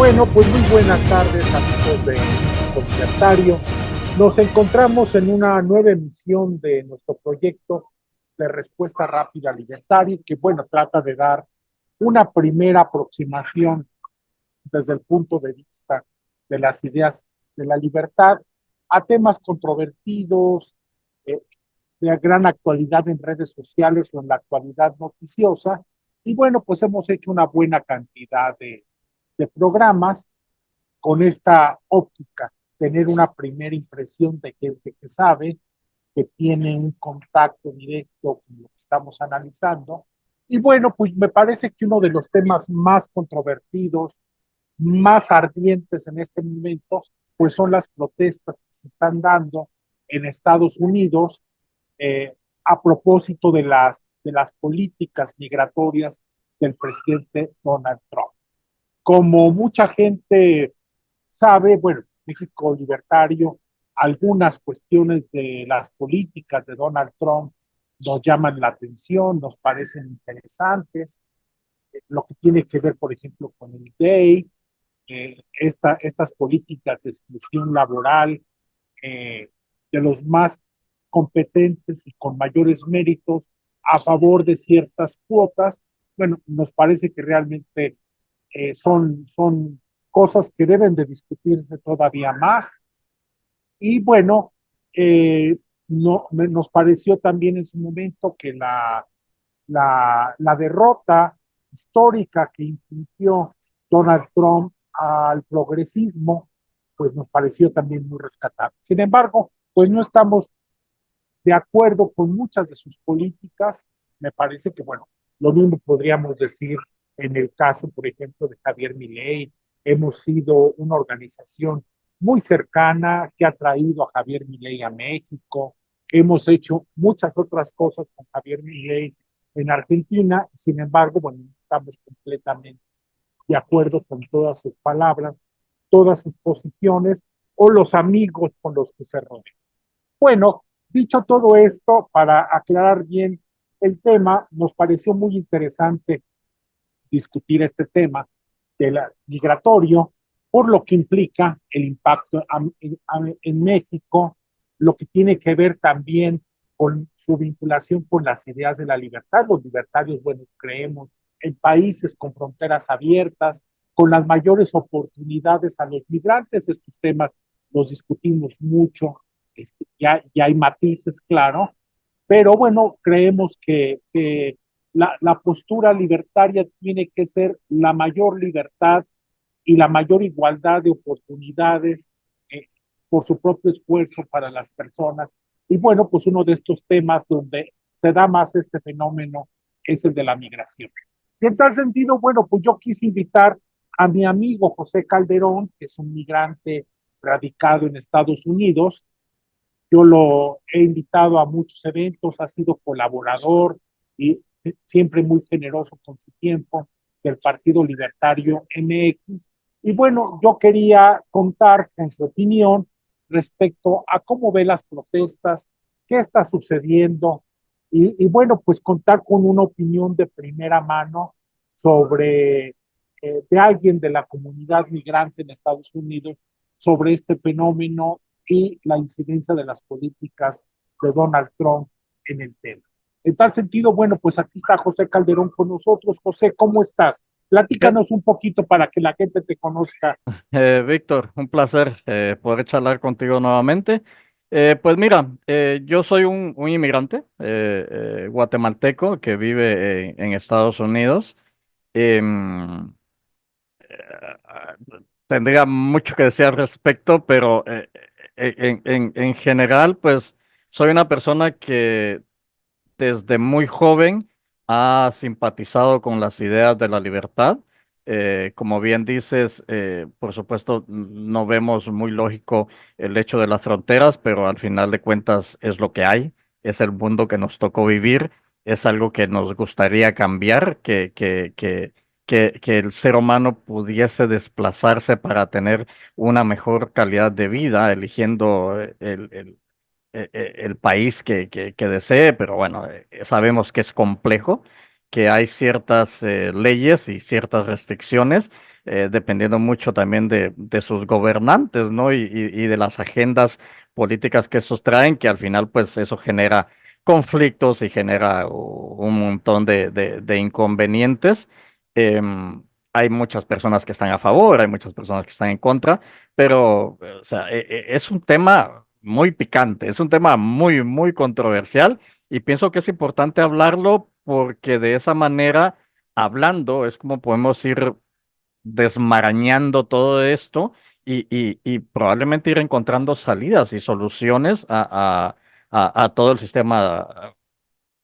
Bueno, pues muy buenas tardes, amigos de Libertario. Nos encontramos en una nueva emisión de nuestro proyecto de respuesta rápida libertaria, que bueno, trata de dar una primera aproximación desde el punto de vista de las ideas de la libertad a temas controvertidos, eh, de gran actualidad en redes sociales o en la actualidad noticiosa. Y bueno, pues hemos hecho una buena cantidad de programas con esta óptica, tener una primera impresión de gente que sabe, que tiene un contacto directo con lo que estamos analizando. Y bueno, pues me parece que uno de los temas más controvertidos, más ardientes en este momento, pues son las protestas que se están dando en Estados Unidos a propósito de las políticas migratorias del presidente Donald Trump. Como mucha gente sabe, bueno, México libertario, algunas cuestiones de las políticas de Donald Trump nos llaman la atención, nos parecen interesantes, lo que tiene que ver, por ejemplo, con el DEI, estas políticas de exclusión laboral eh, de los más competentes y con mayores méritos a favor de ciertas cuotas, bueno, nos parece que realmente son cosas que deben de discutirse todavía más. Y bueno, nos pareció también en su momento que la derrota histórica que infligió Donald Trump al progresismo, pues nos pareció también muy rescatable. Sin embargo, pues no estamos de acuerdo con muchas de sus políticas. Me parece que, bueno, lo mismo podríamos decir en el caso, por ejemplo, de Javier Milei. Hemos sido una organización muy cercana que ha traído a Javier Milei a México. Hemos hecho muchas otras cosas con Javier Milei en Argentina. Sin embargo, bueno, estamos completamente de acuerdo con todas sus palabras, todas sus posiciones o los amigos con los que se rodean. Bueno, dicho todo esto, para aclarar bien el tema, nos pareció muy interesante discutir este tema del migratorio por lo que implica el impacto en México, lo que tiene que ver también con su vinculación con las ideas de la libertad. Los libertarios, bueno, creemos en países con fronteras abiertas, con las mayores oportunidades a los migrantes. Estos temas los discutimos mucho, ya hay matices, claro, pero bueno, creemos que la postura libertaria tiene que ser la mayor libertad y la mayor igualdad de oportunidades eh, por su propio esfuerzo para las personas. Y bueno, pues uno de estos temas donde se da más este fenómeno es el de la migración. Y en tal sentido, bueno, pues yo quise invitar a mi amigo José Calderón, que es un migrante radicado en Estados Unidos. Yo lo he invitado a muchos eventos, ha sido colaborador y siempre muy generoso con su tiempo del Partido Libertario MX. Y bueno, yo quería contar con su opinión respecto a cómo ve las protestas, qué está sucediendo bueno, pues contar con una opinión de primera mano sobre de alguien de la comunidad migrante en Estados Unidos sobre este fenómeno y la incidencia de las políticas de Donald Trump en el tema. En tal sentido, bueno, pues aquí está José Calderón con nosotros. José, ¿cómo estás? ¿Qué- Platícanos un poquito para que la gente te conozca. Víctor, un placer poder charlar contigo nuevamente. Pues mira, yo soy un inmigrante guatemalteco que vive en Estados Unidos. Em, Tendría mucho que decir al respecto, pero en general, pues soy una persona que desde muy joven ha simpatizado con las ideas de la libertad. Como bien dices, por supuesto, no vemos muy lógico el hecho de las fronteras, pero al final de cuentas es lo que hay, es el mundo que nos tocó vivir, es algo que nos gustaría cambiar, que el ser humano pudiese desplazarse para tener una mejor calidad de vida, eligiendo el país que desee, pero bueno, sabemos que es complejo, que hay ciertas leyes y ciertas restricciones, dependiendo mucho también de sus gobernantes, ¿no? Y de las agendas políticas que esos traen, que al final pues eso genera conflictos y genera un montón de inconvenientes. Em, Hay muchas personas que están a favor, hay muchas personas que están en contra, pero o sea, es un tema muy picante, es un tema muy, muy controversial y pienso que es importante hablarlo porque de esa manera, hablando, es como podemos ir desmarañando todo esto y probablemente ir encontrando salidas y soluciones a todo el sistema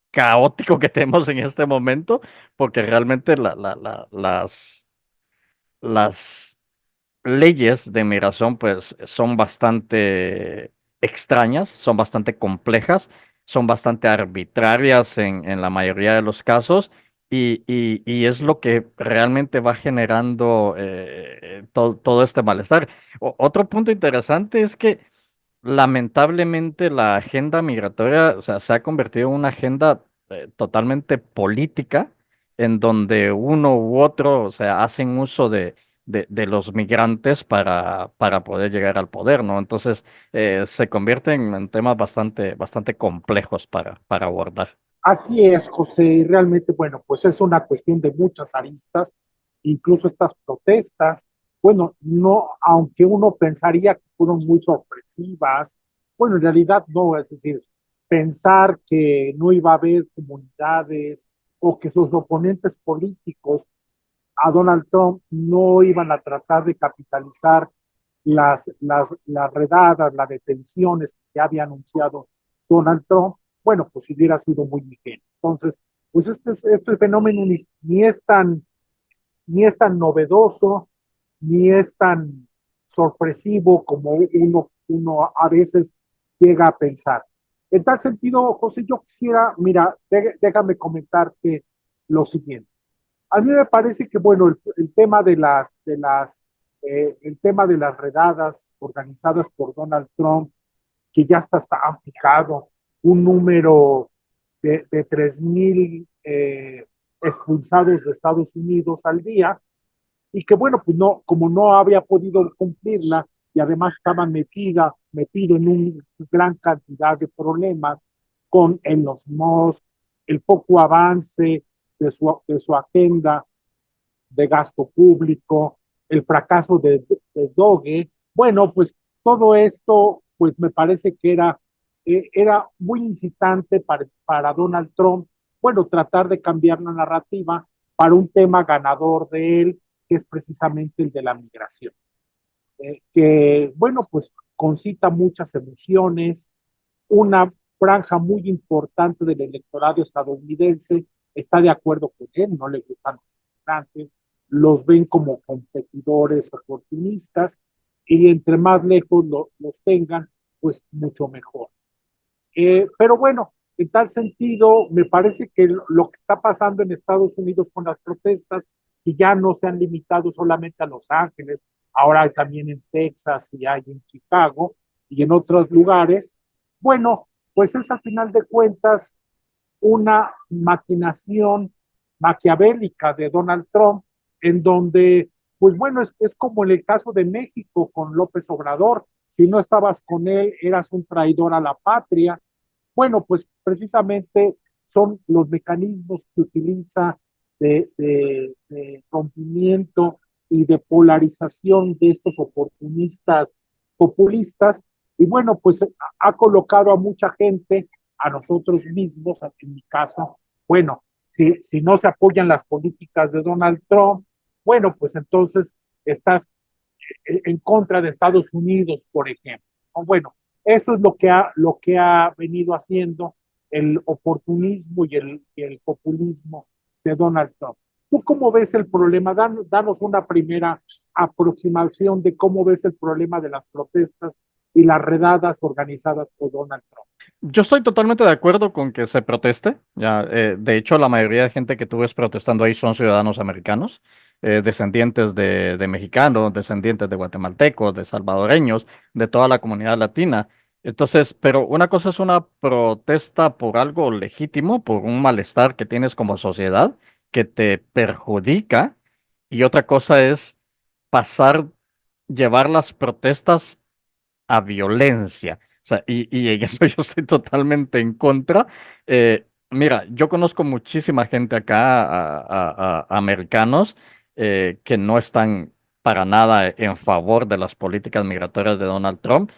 caótico que tenemos en este momento, porque realmente las leyes de migración pues son bastante extrañas, son bastante complejas, son bastante arbitrarias en la mayoría de los casos y es lo que realmente va generando todo este malestar. Otro punto interesante es que lamentablemente la agenda migratoria, o sea, se ha convertido en una agenda totalmente política, en donde uno u otro, o sea, hacen uso de los migrantes para poder llegar al poder, ¿no? Entonces, se convierten en temas bastante complejos para abordar. Así es, José, y realmente, bueno, pues es una cuestión de muchas aristas, incluso estas protestas, bueno, no, aunque uno pensaría que fueron muy sorpresivas, bueno, en realidad no, es decir, pensar que no iba a haber comunidades o que sus oponentes políticos a Donald Trump no iban a tratar de capitalizar las redadas, las detenciones que había anunciado Donald Trump, bueno, pues hubiera sido muy ingenuo. Entonces, pues este fenómeno ni es tan novedoso, ni es tan sorpresivo como uno a veces llega a pensar. En tal sentido, José, yo quisiera, mira, déjame comentarte lo siguiente. A mí me parece que, bueno, el tema el tema de las redadas organizadas por Donald Trump, que ya está han fijado un número de 3,000 expulsados de Estados Unidos al día, y que, bueno, pues no, como no había podido cumplirla, y además estaba metido en una gran cantidad de problemas con en los MOS, el poco avance de su agenda de gasto público, el fracaso de Doge. Bueno, pues todo esto, pues me parece que era muy incitante para Donald Trump, bueno, tratar de cambiar la narrativa para un tema ganador de él, que es precisamente el de la migración. Que, bueno, pues concita muchas emociones, una franja muy importante del electorado estadounidense está de acuerdo con él, no le gustan los migrantes, los ven como competidores oportunistas y entre más lejos los tengan, pues mucho mejor. Pero bueno, en tal sentido, me parece que lo que está pasando en Estados Unidos con las protestas, que ya no se han limitado solamente a Los Ángeles, ahora hay también en Texas y hay en Chicago y en otros lugares, bueno, pues es a final de cuentas una maquinación maquiavélica de Donald Trump, en donde, pues bueno, es como en el caso de México con López Obrador, si no estabas con él, eras un traidor a la patria. Bueno, pues precisamente son los mecanismos que utiliza de rompimiento y de polarización de estos oportunistas populistas. Y bueno, pues ha colocado a mucha gente, a nosotros mismos, en mi caso, bueno, si no se apoyan las políticas de Donald Trump, bueno, pues entonces estás en contra de Estados Unidos, por ejemplo. Bueno, eso es lo que ha venido haciendo el oportunismo y el populismo de Donald Trump. ¿Tú cómo ves el problema? Danos una primera aproximación de cómo ves el problema de las protestas y las redadas organizadas por Donald Trump. Yo estoy totalmente de acuerdo con que se proteste. Ya, de hecho, la mayoría de gente que tú ves protestando ahí son ciudadanos americanos, descendientes de mexicanos, descendientes de guatemaltecos, de salvadoreños, de toda la comunidad latina. Entonces, pero una cosa es una protesta por algo legítimo, por un malestar que tienes como sociedad que te perjudica, y otra cosa es pasar, llevar las protestas a violencia. O sea, y en eso yo estoy totalmente en contra. Mira, yo conozco muchísima gente acá, americanos, que no están para nada en favor de las políticas migratorias de Donald Trump.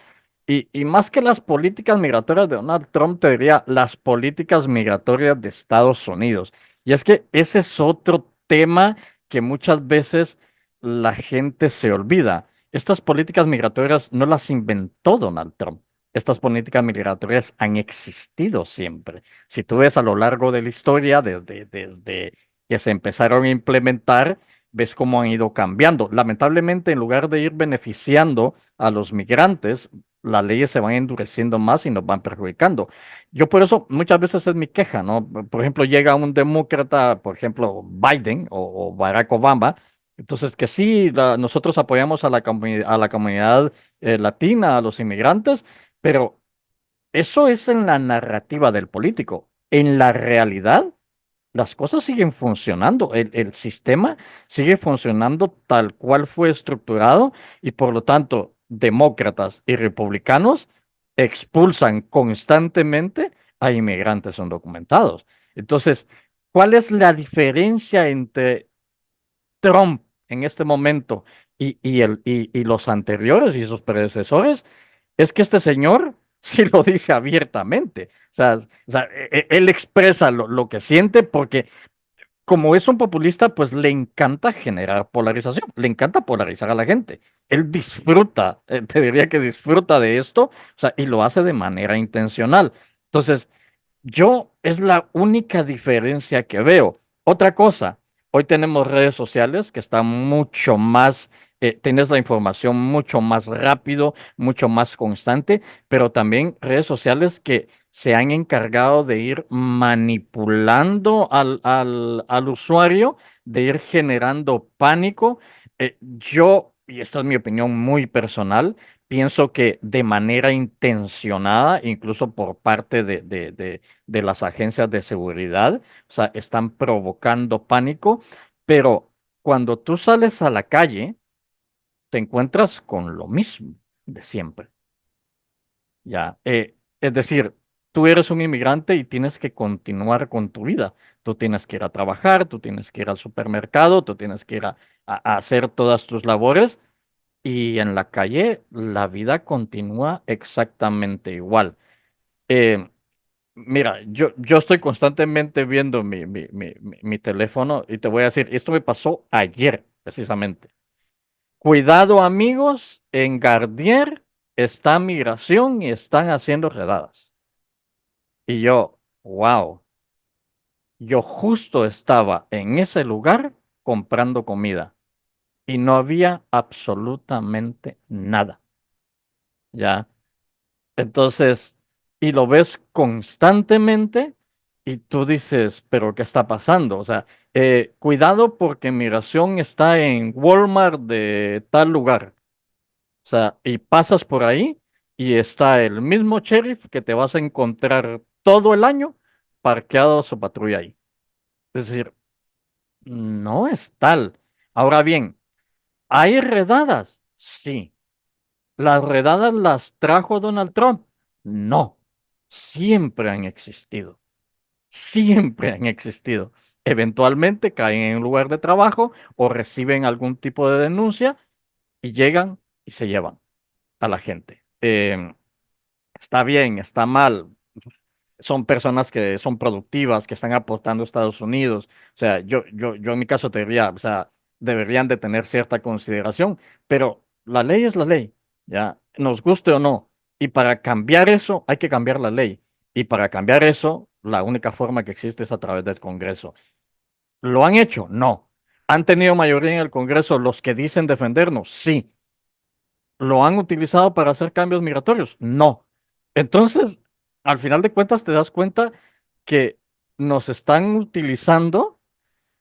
Y más que las políticas migratorias de Donald Trump, te diría las políticas migratorias de Estados Unidos. Y es que ese es otro tema que muchas veces la gente se olvida. Estas políticas migratorias no las inventó Donald Trump. Estas políticas migratorias han existido siempre. Si tú ves a lo largo de la historia, desde que se empezaron a implementar, ves cómo han ido cambiando. Lamentablemente, en lugar de ir beneficiando a los migrantes, las leyes se van endureciendo más y nos van perjudicando. Yo por eso muchas veces es mi queja, ¿no? Por ejemplo, llega un demócrata, por ejemplo, Biden o Barack Obama, entonces que sí, nosotros apoyamos a a la comunidad latina, a los inmigrantes, pero eso es en la narrativa del político. En la realidad, las cosas siguen funcionando, el sistema sigue funcionando tal cual fue estructurado y por lo tanto demócratas y republicanos expulsan constantemente a inmigrantes indocumentados. Entonces, ¿cuál es la diferencia entre Trump en este momento y los anteriores y sus predecesores? Es que este señor sí lo dice abiertamente. Él expresa lo que siente porque como es un populista, pues le encanta generar polarización, le encanta polarizar a la gente. Él disfruta, te diría que disfruta de esto, o sea, y lo hace de manera intencional. Entonces, yo es la única diferencia que veo. Otra cosa, hoy tenemos redes sociales que están mucho más, tienes la información mucho más rápido, mucho más constante, pero también redes sociales que se han encargado de ir manipulando al usuario, de ir generando pánico. Yo, y esta es mi opinión muy personal, pienso que de manera intencionada, incluso por parte de las agencias de seguridad, o sea, están provocando pánico, pero cuando tú sales a la calle, te encuentras con lo mismo de siempre. Ya, es decir, tú eres un inmigrante y tienes que continuar con tu vida. Tú tienes que ir a trabajar, tú tienes que ir al supermercado, tú tienes que ir a hacer todas tus labores y en la calle la vida continúa exactamente igual. Eh, Mira, yo estoy constantemente viendo mi teléfono y te voy a decir, esto me pasó ayer precisamente. Cuidado amigos, en Garnier está migración y están haciendo redadas. Y yo, wow, yo justo estaba en ese lugar comprando comida y no había absolutamente nada, ¿ya? Entonces, y lo ves constantemente y tú dices, pero ¿qué está pasando? O sea, cuidado porque migración está en Walmart de tal lugar. O sea, y pasas por ahí y está el mismo sheriff que te vas a encontrar todo el año parqueado su patrulla ahí. Es decir, no es tal. Ahora bien, ¿hay redadas? Sí. ¿Las redadas las trajo Donald Trump? No. Siempre han existido. Siempre han existido. Eventualmente caen en un lugar de trabajo o reciben algún tipo de denuncia y llegan y se llevan a la gente. Está bien, está mal. Son personas que son productivas, que están aportando a Estados Unidos. O sea, yo en mi caso te diría, o sea, deberían de tener cierta consideración, pero la ley es la ley, ya, nos guste o no. Y para cambiar eso, hay que cambiar la ley. Y para cambiar eso, la única forma que existe es a través del Congreso. ¿Lo han hecho? No. ¿Han tenido mayoría en el Congreso los que dicen defendernos? Sí. ¿Lo han utilizado para hacer cambios migratorios? No. Entonces, al final de cuentas, te das cuenta que nos están utilizando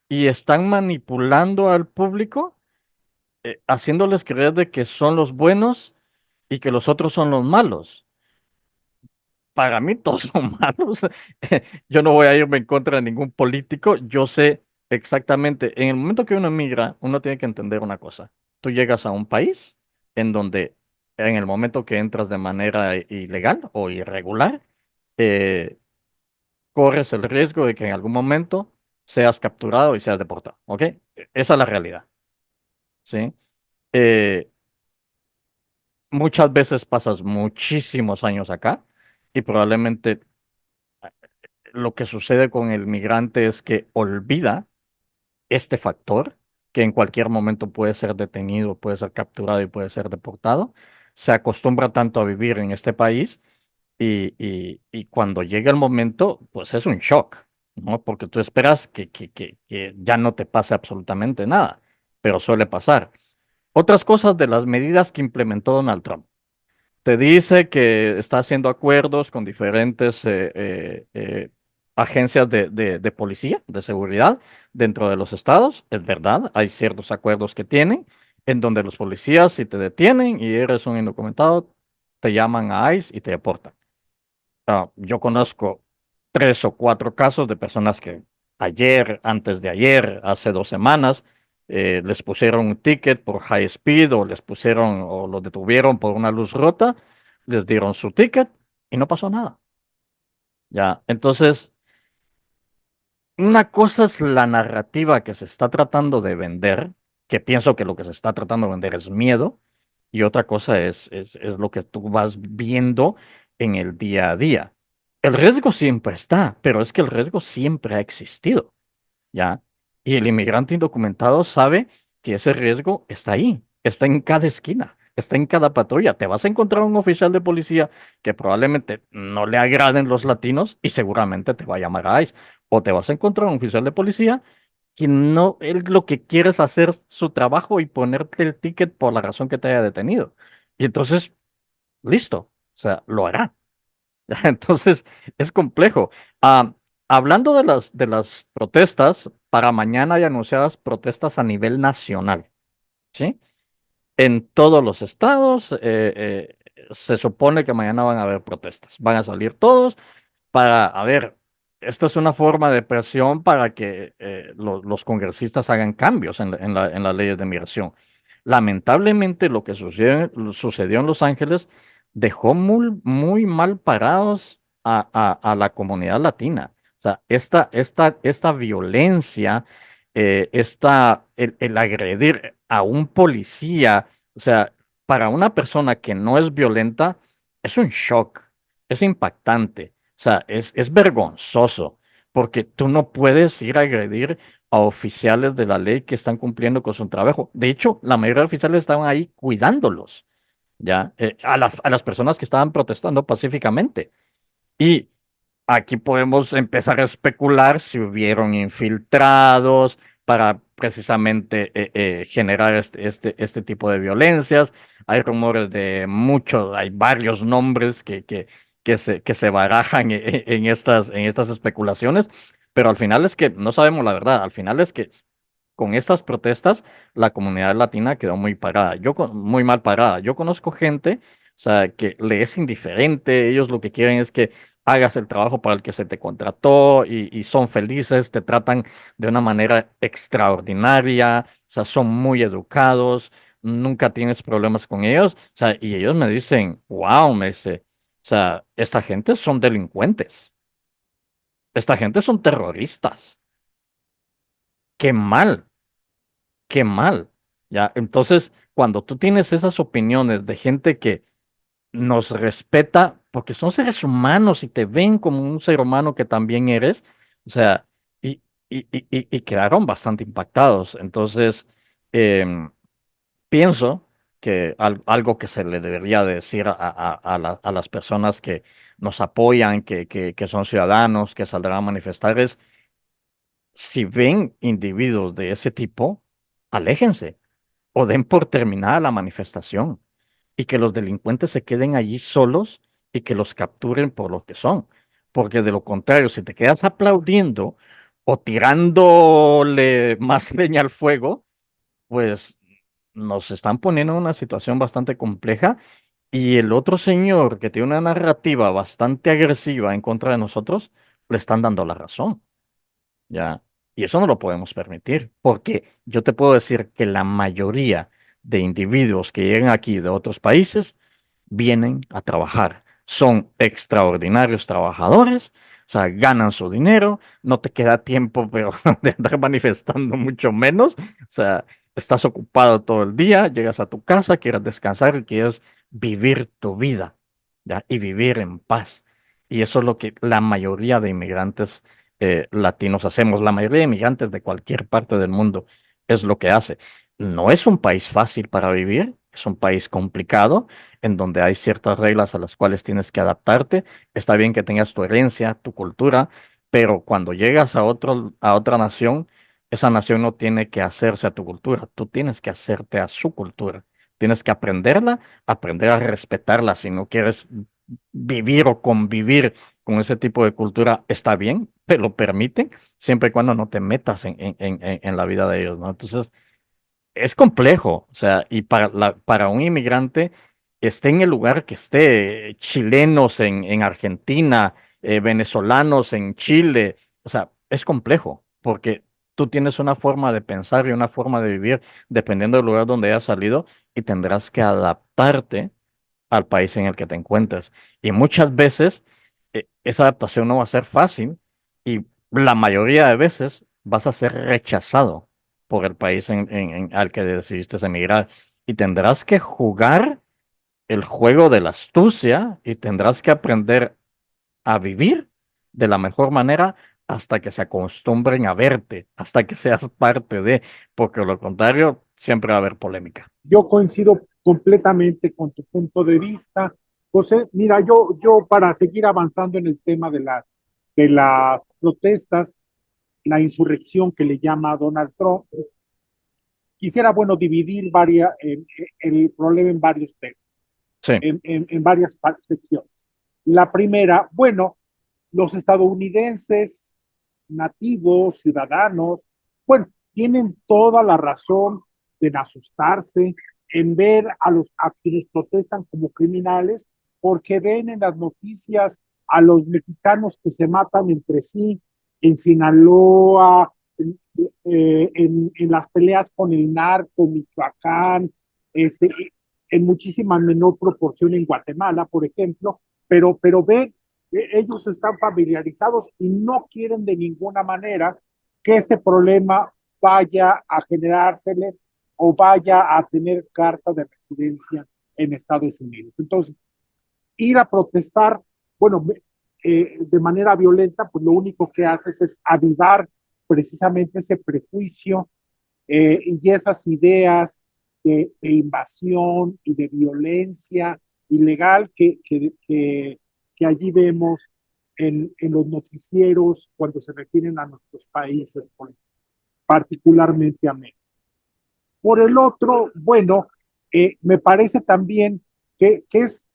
y están manipulando al público, haciéndoles creer de que son los buenos y que los otros son los malos. Para mí todos son malos. Yo no voy a irme en contra de ningún político. Yo sé exactamente, en el momento que uno migra, uno tiene que entender una cosa. tú llegas a un país en donde en el momento que entras de manera ilegal o irregular, eh, corres el riesgo de que en algún momento seas capturado y seas deportado, ¿ok? Esa es la realidad, ¿sí? Eh, Muchas veces pasas muchísimos años acá y probablemente lo que sucede con el migrante es que olvida este factor, que en cualquier momento puede ser detenido, puede ser capturado y puede ser deportado. Se acostumbra tanto a vivir en este país y cuando llega el momento, pues es un shock, ¿no? Porque tú esperas que ya no te pase absolutamente nada, pero suele pasar. Otras cosas de las medidas que implementó Donald Trump. Te dice que está haciendo acuerdos con diferentes agencias de policía, de seguridad dentro de los estados. Es verdad, hay ciertos acuerdos que tienen en donde los policías, si te detienen y eres un indocumentado, te llaman a ICE y te deportan. Yo conozco 3 o 4 casos de personas que ayer, antes de ayer, hace 2 semanas, les pusieron un ticket por high speed o les pusieron o los detuvieron por una luz rota, les dieron su ticket y no pasó nada. Ya, entonces, una cosa es la narrativa que se está tratando de vender, que pienso que lo que se está tratando de vender es miedo, y otra cosa es lo que tú vas viendo en el día a día. El riesgo siempre está, pero es que el riesgo siempre ha existido. ¿Ya? Y el inmigrante indocumentado sabe que ese riesgo está ahí, está en cada esquina, está en cada patrulla. Te vas a encontrar un oficial de policía que probablemente no le agraden los latinos y seguramente te va a llamar a ICE. O te vas a encontrar un oficial de policía que no, él lo que quiere es hacer su trabajo y ponerte el ticket por la razón que te haya detenido. Y entonces, listo, o sea, lo hará. Entonces, es complejo. Ah, Hablando de las protestas, para mañana hay anunciadas protestas a nivel nacional, ¿sí? En todos los estados se supone que mañana van a haber protestas. Van a salir todos para, a ver, esto es una forma de presión para que los congresistas hagan cambios en las leyes de migración. Lamentablemente, lo que sucedió en Los Ángeles dejó muy mal parados a la comunidad latina. O sea, esta violencia, el agredir a un policía, o sea, para una persona que no es violenta, es un shock, es impactante. O sea, es vergonzoso, porque tú no puedes ir a agredir a oficiales de la ley que están cumpliendo con su trabajo. De hecho, la mayoría de oficiales estaban ahí cuidándolos, ¿ya? A las personas que estaban protestando pacíficamente. Y aquí podemos empezar a especular si hubieron infiltrados para precisamente generar este tipo de violencias. Hay rumores de muchos, hay varios nombres que se barajan en estas especulaciones, pero al final es que no sabemos la verdad. Al final es que con estas protestas la comunidad latina quedó muy parada, muy mal parada. Yo conozco gente, o sea, que le es indiferente, ellos lo que quieren es que hagas el trabajo para el que se te contrató y son felices, te tratan de una manera extraordinaria, o sea, son muy educados, nunca tienes problemas con ellos, o sea, y ellos me dicen, wow, me dice, o sea, esta gente son delincuentes, esta gente son terroristas, qué mal, qué mal, ¿ya? Entonces, cuando tú tienes esas opiniones de gente que nos respeta porque son seres humanos y te ven como un ser humano que también eres, o sea, y, y quedaron bastante impactados. Entonces, em, pienso que algo que se le debería decir a las personas que nos apoyan, que son ciudadanos, que saldrán a manifestar es, si ven individuos de ese tipo, aléjense o den por terminada la manifestación y que los delincuentes se queden allí solos y que los capturen por lo que son. Porque de lo contrario, si te quedas aplaudiendo o tirándole más leña al fuego, pues nos están poniendo en una situación bastante compleja y el otro señor que tiene una narrativa bastante agresiva en contra de nosotros, le están dando la razón. ¿Ya? Y eso no lo podemos permitir, porque yo te puedo decir que la mayoría de individuos que llegan aquí de otros países vienen a trabajar. Son extraordinarios trabajadores, o sea, ganan su dinero, no te queda tiempo, pero de andar manifestando mucho menos. O sea, estás ocupado todo el día, llegas a tu casa, quieres descansar y quieres vivir tu vida, ¿ya? Y vivir en paz. Y eso es lo que la mayoría de inmigrantes latinos hacemos. La mayoría de inmigrantes de cualquier parte del mundo es lo que hace. No es un país fácil para vivir, es un país complicado en donde hay ciertas reglas a las cuales tienes que adaptarte. Está bien que tengas tu herencia, tu cultura, pero cuando llegas a otra nación, esa nación no tiene que hacerse a tu cultura, tú tienes que hacerte a su cultura. Tienes que aprenderla, aprender a respetarla. Si no quieres vivir o convivir con ese tipo de cultura, está bien, te lo permiten, siempre y cuando no te metas en la vida de ellos, ¿no? Entonces, es complejo, o sea, y para un inmigrante, esté en el lugar que esté, chilenos en Argentina, venezolanos en Chile, o sea, es complejo, porque tú tienes una forma de pensar y una forma de vivir dependiendo del lugar donde hayas salido y tendrás que adaptarte al país en el que te encuentres. Y muchas veces esa adaptación no va a ser fácil y la mayoría de veces vas a ser rechazado por el país al que decidiste emigrar. Y tendrás que jugar el juego de la astucia y tendrás que aprender a vivir de la mejor manera hasta que se acostumbren a verte, hasta que seas parte de, porque lo contrario, siempre va a haber polémica. Yo coincido completamente con tu punto de vista. José, mira, yo para seguir avanzando en el tema de las protestas, la insurrección que le llama Donald Trump, quisiera, bueno, dividir el problema en varios temas, Sí, en varias secciones. La primera, bueno, los estadounidenses nativos, ciudadanos, bueno, tienen toda la razón en asustarse, en ver a quienes protestan como criminales, porque ven en las noticias a los mexicanos que se matan entre sí, en Sinaloa, en las peleas con el narco, Michoacán, este, en muchísima menor proporción en Guatemala, por ejemplo, pero ven, ellos están familiarizados y no quieren de ninguna manera que este problema vaya a generárseles o vaya a tener carta de residencia en Estados Unidos. Entonces, ir a protestar, bueno, de manera violenta, pues lo único que haces es avivar precisamente ese prejuicio y esas ideas de invasión y de violencia ilegal que allí vemos en los noticieros cuando se refieren a nuestros países, particularmente a México. Por el otro, bueno, me parece también que es,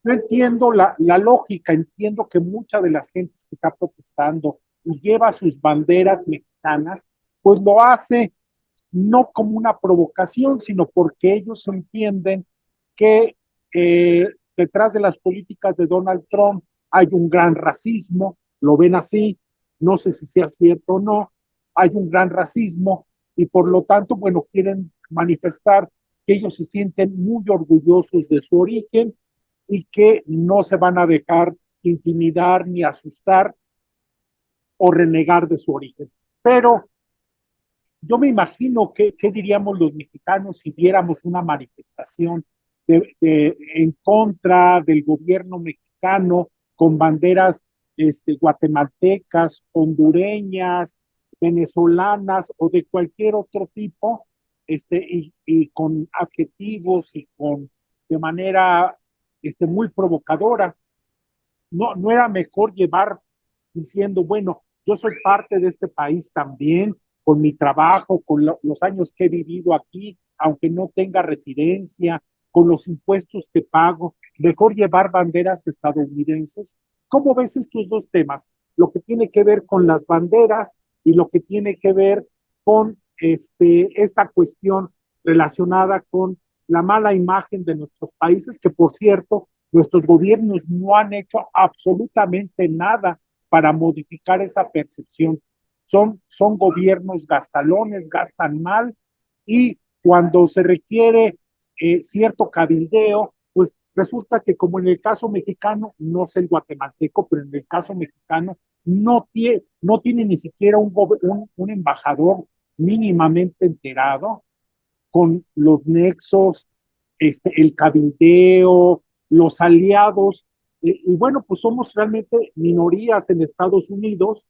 no entiendo la lógica, entiendo que mucha de la gente que está protestando y lleva sus banderas mexicanas, pues lo hace no como una provocación, sino porque ellos entienden que detrás de las políticas de Donald Trump hay un gran racismo, lo ven así, no sé si sea cierto o no, hay un gran racismo y por lo tanto, bueno, quieren manifestar que ellos se sienten muy orgullosos de su origen y que no se van a dejar intimidar ni asustar o renegar de su origen. Pero yo me imagino qué diríamos los mexicanos si viéramos una manifestación en contra del gobierno mexicano con banderas guatemaltecas, hondureñas, venezolanas o de cualquier otro tipo, y con adjetivos y con de manera muy provocadora. No era mejor llevar diciendo, bueno, yo soy parte de este país también, con mi trabajo, con los años que he vivido aquí, aunque no tenga residencia, con los impuestos que pago, mejor llevar banderas estadounidenses. ¿Cómo ves estos dos temas? Lo que tiene que ver con las banderas y lo que tiene que ver con esta cuestión relacionada con la mala imagen de nuestros países, que por cierto, nuestros gobiernos no han hecho absolutamente nada para modificar esa percepción. Son gobiernos gastalones, gastan mal y cuando se requiere cierto cabildeo, pues resulta que como en el caso mexicano, no sé el guatemalteco, pero en el caso mexicano no tiene ni siquiera un embajador mínimamente enterado con los nexos, el cabildeo, los aliados, y bueno, pues somos realmente minorías en Estados Unidos,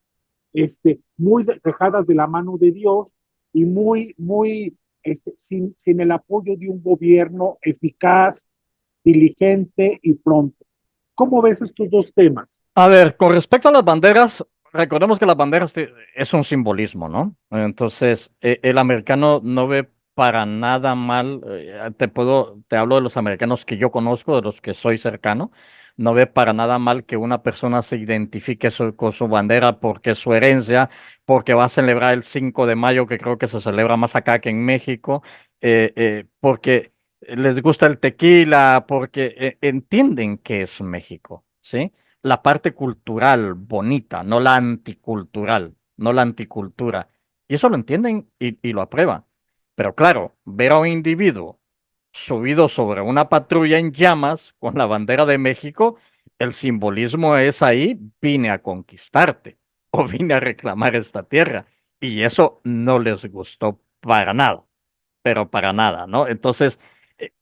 muy dejadas de la mano de Dios y sin el apoyo de un gobierno eficaz, diligente y pronto. ¿Cómo ves estos dos temas? A ver, con respecto a las banderas, recordemos que las banderas es un simbolismo, ¿no? Entonces, el americano no ve para nada mal, te hablo de los americanos que yo conozco, de los que soy cercano, no ve para nada mal que una persona se identifique con su bandera porque es su herencia, porque va a celebrar el 5 de mayo, que creo que se celebra más acá que en México, porque les gusta el tequila, porque entienden que es México, ¿sí? La parte cultural bonita, no la anticultural, no la anticultura. Y eso lo entienden y lo aprueban. Pero claro, ver a un individuo subido sobre una patrulla en llamas con la bandera de México, el simbolismo es ahí, vine a conquistarte o vine a reclamar esta tierra. Y eso no les gustó para nada, pero para nada, ¿no? Entonces, eh,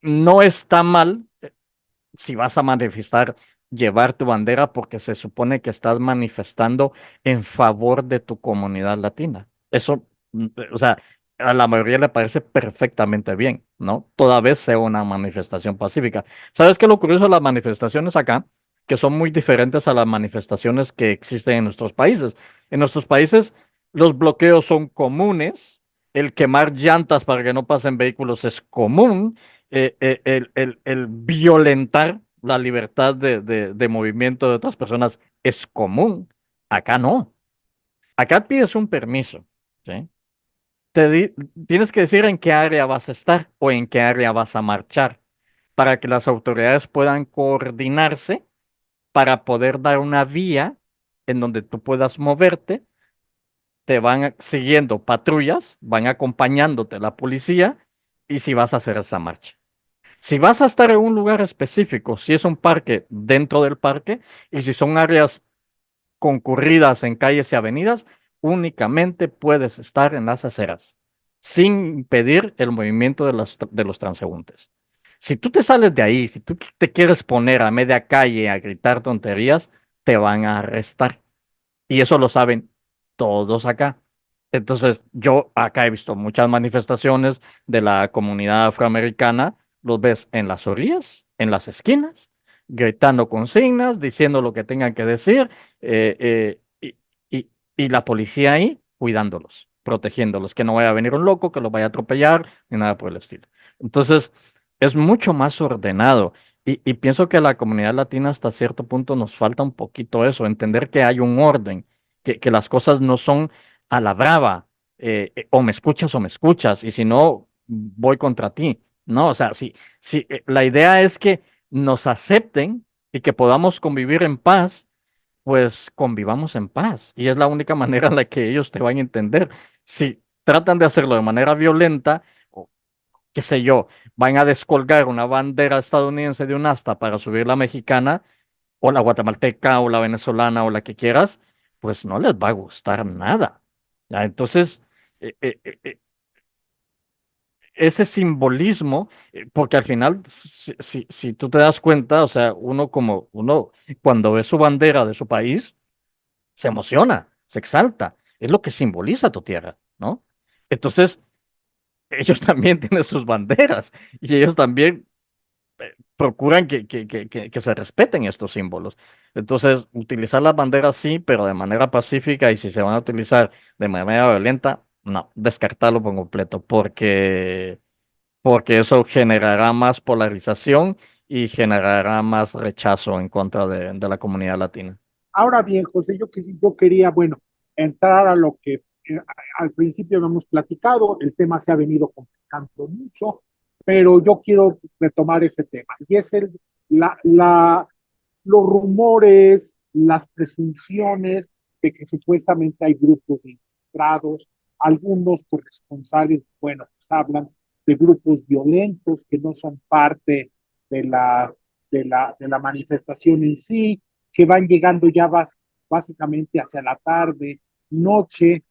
no está mal si vas a manifestar, llevar tu bandera porque se supone que estás manifestando en favor de tu comunidad latina. Eso, o sea, a la mayoría le parece perfectamente bien, ¿no? Toda vez sea una manifestación pacífica. ¿Sabes qué es lo curioso de las manifestaciones acá? Que son muy diferentes a las manifestaciones que existen en nuestros países. En nuestros países, los bloqueos son comunes, el quemar llantas para que no pasen vehículos es común, el violentar la libertad de movimiento de otras personas es común. Acá no. Acá pides un permiso, ¿sí? Tienes que decir en qué área vas a estar o en qué área vas a marchar para que las autoridades puedan coordinarse para poder dar una vía en donde tú puedas moverte. Te van siguiendo patrullas, van acompañándote la policía y si vas a hacer esa marcha. Si vas a estar en un lugar específico, si es un parque, dentro del parque, y si son áreas concurridas en calles y avenidas, únicamente puedes estar en las aceras, sin impedir el movimiento de los transeúntes. Si tú te sales de ahí, si tú te quieres poner a media calle a gritar tonterías, te van a arrestar. Y eso lo saben todos acá. Entonces, yo acá he visto muchas manifestaciones de la comunidad afroamericana, los ves en las orillas, en las esquinas, gritando consignas, diciendo lo que tengan que decir, y la policía ahí cuidándolos, protegiéndolos, que no vaya a venir un loco, que los vaya a atropellar, ni nada por el estilo. Entonces, es mucho más ordenado. Y pienso que a la comunidad latina hasta cierto punto nos falta un poquito eso, entender que hay un orden, que las cosas no son a la brava, o me escuchas, y si no, voy contra ti. No, o sea, si la idea es que nos acepten y que podamos convivir en paz, pues convivamos en paz. Y es la única manera en la que ellos te van a entender. Si tratan de hacerlo de manera violenta, o qué sé yo, van a descolgar una bandera estadounidense de un asta para subir la mexicana, o la guatemalteca, o la venezolana, o la que quieras, pues no les va a gustar nada. ¿Ya? Entonces, eh, eh, eh, eh, ese simbolismo, porque al final, si tú te das cuenta, o sea, uno cuando ve su bandera de su país, se emociona, se exalta, es lo que simboliza tu tierra, ¿no? Entonces, ellos también tienen sus banderas y ellos también procuran que se respeten estos símbolos. Entonces, utilizar las banderas sí, pero de manera pacífica y si se van a utilizar de manera violenta, no, descartarlo por completo, porque eso generará más polarización y generará más rechazo en contra de la comunidad latina. Ahora bien, José, yo quería, bueno, entrar a lo que al principio no hemos platicado, el tema se ha venido complicando mucho, pero yo quiero retomar ese tema, y es la, la, los rumores, las presunciones de que supuestamente hay grupos de infiltrados, algunos corresponsales, bueno, pues hablan de grupos violentos que no son parte de la, de la manifestación en sí, que van llegando ya básicamente hacia la tarde, noche,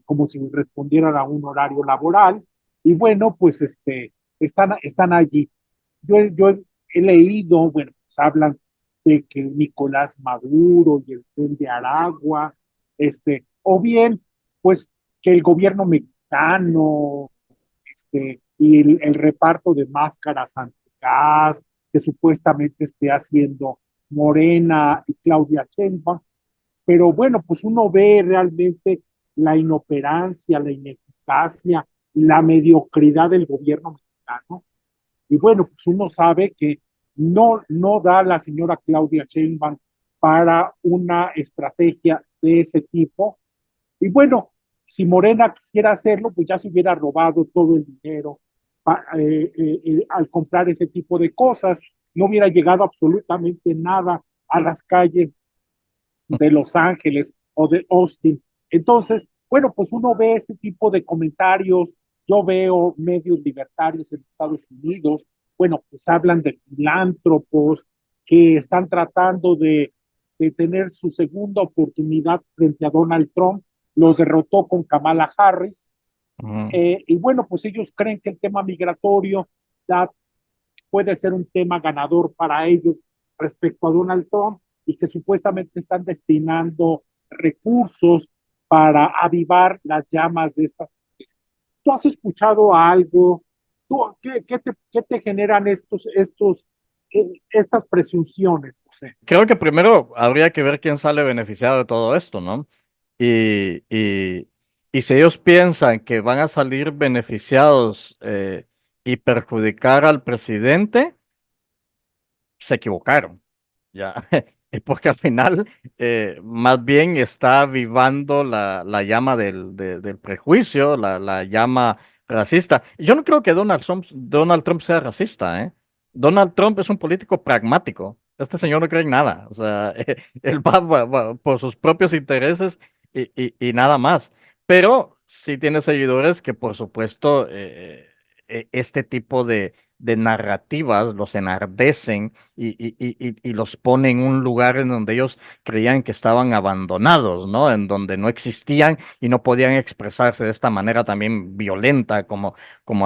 como si respondieran a un horario laboral, y bueno, pues están allí. Yo he leído, bueno, pues hablan de que Nicolás Maduro y el tren de Aragua, o bien, pues que el gobierno mexicano, y el reparto de máscaras antigas que supuestamente esté haciendo Morena y Claudia Sheinbaum, pero bueno, pues uno ve realmente la inoperancia, la ineficacia, la mediocridad del gobierno mexicano, y bueno, pues uno sabe que no da la señora Claudia Sheinbaum para una estrategia de ese tipo. Y bueno, si Morena quisiera hacerlo, pues ya se hubiera robado todo el dinero al comprar ese tipo de cosas. No hubiera llegado absolutamente nada a las calles de Los Ángeles o de Austin. Entonces, bueno, pues uno ve este tipo de comentarios, yo veo medios libertarios en Estados Unidos, bueno, pues hablan de filántropos que están tratando de tener su segunda oportunidad frente a Donald Trump, los derrotó con Kamala Harris, Ujú. y bueno, pues ellos creen que el tema migratorio da, puede ser un tema ganador para ellos respecto a Donald Trump y que supuestamente están destinando recursos para avivar las llamas de estas. ¿Tú has escuchado algo? ¿Qué te generan estas presunciones, José? Creo que primero habría que ver quién sale beneficiado de todo esto, ¿no? Y, y, y si ellos piensan que van a salir beneficiados y perjudicar al presidente, se equivocaron, ya. Es porque al final más bien está avivando la llama del prejuicio, la llama racista. Yo no creo que Donald Trump sea racista, ¿eh? Donald Trump es un político pragmático. Este señor no cree en nada. O sea, él va por sus propios intereses y nada más. Pero sí tiene seguidores que, por supuesto, este tipo de narrativas los enardecen y los pone en un lugar en donde ellos creían que estaban abandonados, ¿no? En donde no existían y no podían expresarse de esta manera también violenta como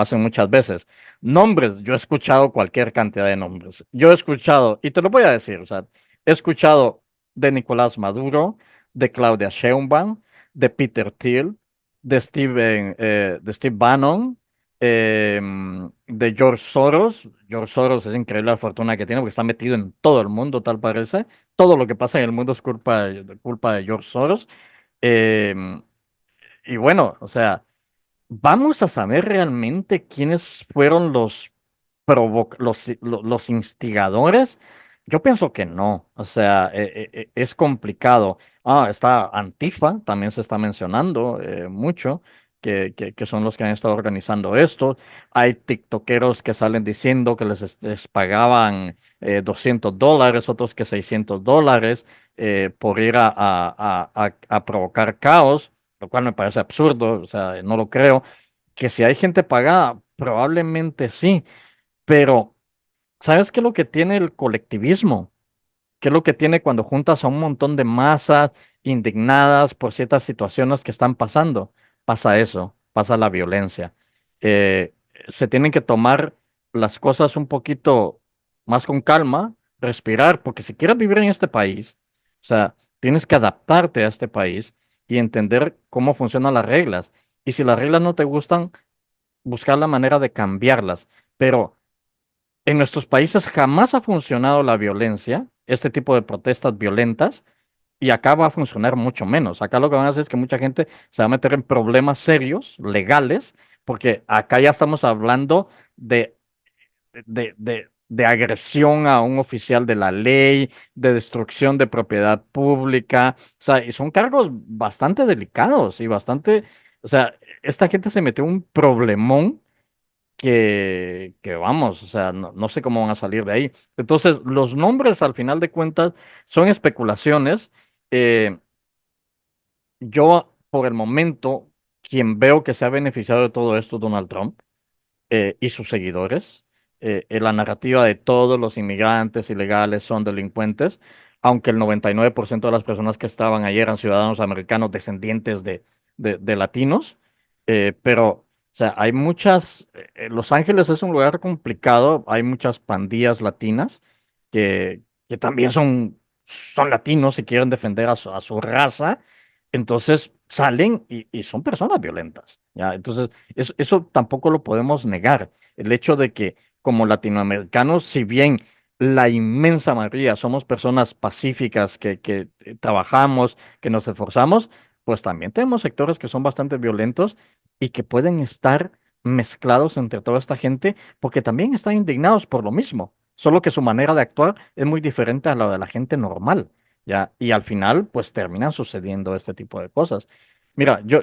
hacen muchas veces. Nombres, yo he escuchado cualquier cantidad de nombres. Yo he escuchado, y te lo voy a decir, o sea, he escuchado de Nicolás Maduro, de Claudia Sheinbaum, de Peter Thiel, de Steve Bannon, de George Soros. George Soros es increíble la fortuna que tiene porque está metido en todo el mundo, tal parece. Todo lo que pasa en el mundo es culpa de George Soros. Em, y bueno, o sea, vamos a saber realmente quiénes fueron los instigadores. Yo pienso que no, o sea, es complicado. Ah, está Antifa, también se está mencionando mucho, que son los que han estado organizando esto. Hay tiktokeros que salen diciendo que les pagaban $200, otros que $600 por ir a provocar caos, lo cual me parece absurdo, o sea, no lo creo. Que si hay gente pagada, probablemente sí, pero ¿sabes qué es lo que tiene el colectivismo? ¿Qué es lo que tiene cuando juntas a un montón de masas indignadas por ciertas situaciones que están pasando? Pasa eso, pasa la violencia. Se tienen que tomar las cosas un poquito más con calma, respirar, porque si quieres vivir en este país, o sea, tienes que adaptarte a este país y entender cómo funcionan las reglas. Y si las reglas no te gustan, buscar la manera de cambiarlas. Pero en nuestros países jamás ha funcionado la violencia, este tipo de protestas violentas, y acá va a funcionar mucho menos. Acá lo que van a hacer es que mucha gente se va a meter en problemas serios, legales, porque acá ya estamos hablando de agresión a un oficial de la ley, de destrucción de propiedad pública, o sea, y son cargos bastante delicados y bastante, o sea, esta gente se metió en un problemón que vamos, o sea, no sé cómo van a salir de ahí. Entonces, los nombres al final de cuentas son especulaciones. Yo, por el momento, quien veo que se ha beneficiado de todo esto, Donald Trump y sus seguidores. La narrativa de todos los inmigrantes ilegales son delincuentes, aunque el 99% de las personas que estaban ayer eran ciudadanos americanos descendientes de latinos. Pero, o sea, hay muchas, Los Ángeles es un lugar complicado, hay muchas pandillas latinas que también son latinos y quieren defender a su raza. Entonces salen y son personas violentas, ¿ya? Entonces, eso tampoco lo podemos negar. El hecho de que como latinoamericanos, si bien la inmensa mayoría somos personas pacíficas que trabajamos, que nos esforzamos, pues también tenemos sectores que son bastante violentos y que pueden estar mezclados entre toda esta gente porque también están indignados por lo mismo, solo que su manera de actuar es muy diferente a la de la gente normal, ¿ya? Y al final, pues terminan sucediendo este tipo de cosas. Mira, yo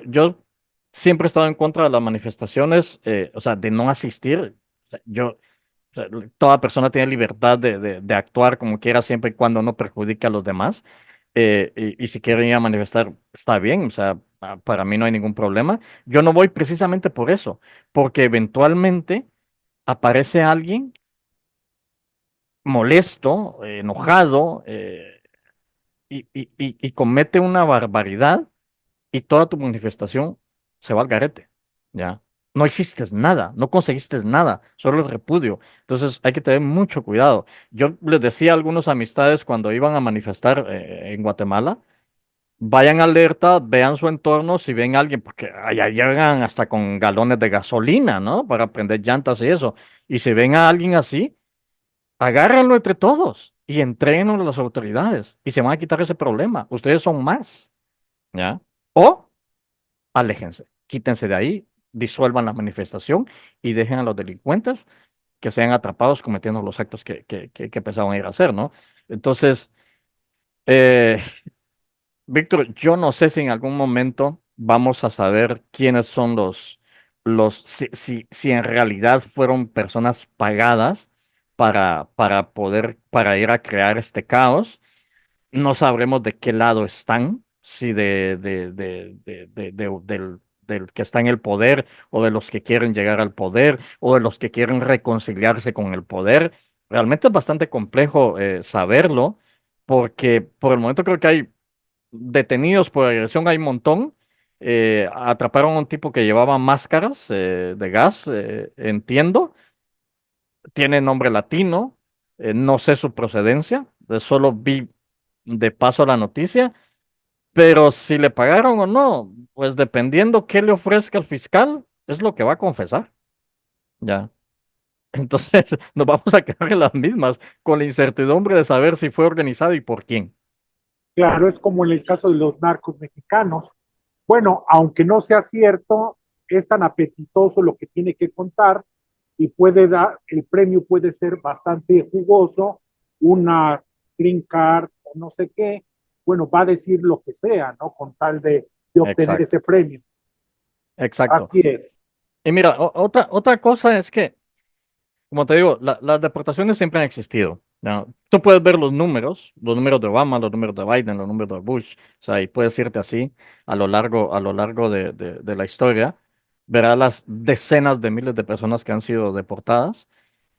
siempre he estado en contra de las manifestaciones, o sea, de no asistir. O sea, o sea, toda persona tiene libertad de actuar como quiera siempre y cuando no perjudique a los demás. Y si quieren ir a manifestar, está bien, o sea, para mí no hay ningún problema. Yo no voy precisamente por eso, porque eventualmente aparece alguien molesto, enojado, y comete una barbaridad y toda tu manifestación se va al garete, ¿ya? No existes nada, no conseguiste nada, solo el repudio. Entonces hay que tener mucho cuidado. Yo les decía a algunas amistades cuando iban a manifestar en Guatemala, vayan alerta, vean su entorno, si ven a alguien, porque allá llegan hasta con galones de gasolina, ¿no? Para prender llantas y eso. Y si ven a alguien así, agárrenlo entre todos y entréguenlo a las autoridades y se van a quitar ese problema. Ustedes son más, ¿ya? O aléjense, quítense de ahí, disuelvan la manifestación y dejen a los delincuentes que sean atrapados cometiendo los actos que pensaban ir a hacer, ¿no? Entonces, eh, Víctor, yo no sé si en algún momento vamos a saber quiénes son si en realidad fueron personas pagadas para ir a crear este caos. No sabremos de qué lado están, si del que está en el poder o de los que quieren llegar al poder o de los que quieren reconciliarse con el poder. Realmente es bastante complejo saberlo porque por el momento creo que hay detenidos por agresión, hay un montón. Atraparon a un tipo que llevaba máscaras de gas, entiendo. Tiene nombre latino, no sé su procedencia, solo vi de paso la noticia, pero si le pagaron o no, pues dependiendo qué le ofrezca el fiscal, es lo que va a confesar, ya. Entonces nos vamos a quedar en las mismas, con la incertidumbre de saber si fue organizado y por quién. Claro, es como en el caso de los narcos mexicanos. Bueno, aunque no sea cierto, es tan apetitoso lo que tiene que contar y puede dar, el premio puede ser bastante jugoso, una green card o no sé qué, bueno, va a decir lo que sea, ¿no? Con tal de obtener Exacto, ese premio. exacto. Así es. Y mira, otra cosa es que, como te digo, las deportaciones siempre han existido, ¿no? Tú puedes ver los números de Obama, los números de Biden, los números de Bush, o sea, y puedes irte así a lo largo de la historia, verás las decenas de miles de personas que han sido deportadas.